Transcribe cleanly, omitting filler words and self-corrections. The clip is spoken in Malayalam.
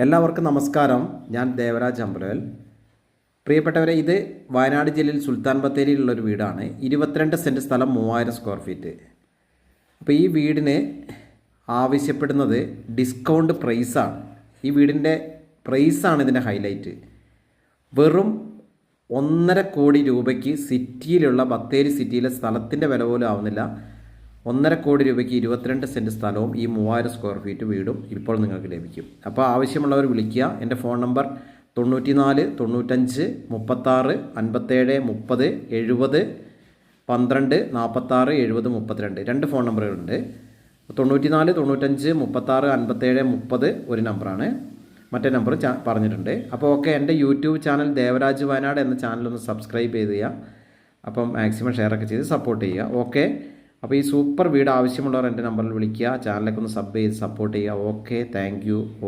എല്ലാവർക്കും നമസ്കാരം. ഞാൻ ദേവരാജ് അമ്പലവൽ. പ്രിയപ്പെട്ടവരെ, ഇത് വയനാട് ജില്ലയിൽ സുൽത്താൻ ബത്തേരിയിലുള്ളൊരു വീടാണ്. 22 സെൻറ്റ് സ്ഥലം, 3000 സ്ക്വയർ ഫീറ്റ്. അപ്പോൾ ഈ വീടിന് ആവശ്യപ്പെടുന്നത് ഡിസ്കൗണ്ട് പ്രൈസാണ്. ഈ വീടിൻ്റെ പ്രൈസാണ് ഇതിൻ്റെ ഹൈലൈറ്റ്. വെറും 1.5 കോടി രൂപയ്ക്ക് സിറ്റിയിലുള്ള ബത്തേരി സിറ്റിയിലെ സ്ഥലത്തിൻ്റെ വില പോലും ആവുന്നില്ല. 1.5 കോടി രൂപയ്ക്ക് 22 സെൻറ്റ് സ്ഥലവും ഈ 3000 സ്ക്വയർ ഫീറ്റ് വീടും ഇപ്പോൾ നിങ്ങൾക്ക് ലഭിക്കും. അപ്പോൾ ആവശ്യമുള്ളവർ വിളിക്കുക. എൻ്റെ ഫോൺ നമ്പർ 94 95 36 57 30 70 12 46 70 32. 2 ഫോൺ നമ്പറുകളുണ്ട്. 94 95 36 57 30 ഒരു നമ്പറാണ്. മറ്റേ നമ്പർ പറഞ്ഞിട്ടുണ്ട്. അപ്പോൾ ഓക്കെ, എൻ്റെ യൂട്യൂബ് ചാനൽ ദേവരാജ് വയനാട് എന്ന ചാനലൊന്ന് സബ്സ്ക്രൈബ് ചെയ്ത് ചെയ്യുക. അപ്പം മാക്സിമം ഷെയറൊക്കെ ചെയ്ത് സപ്പോർട്ട് ചെയ്യുക. ഓക്കെ, അപ്പോൾ ഈ സൂപ്പർ വീട് ആവശ്യമുള്ളവർ എൻ്റെ നമ്പറിൽ വിളിക്കുക. ചാനലൊക്കെ ഒന്ന് സബ് ചെയ്ത് സപ്പോർട്ട് ചെയ്യുക. Okay, thank you all.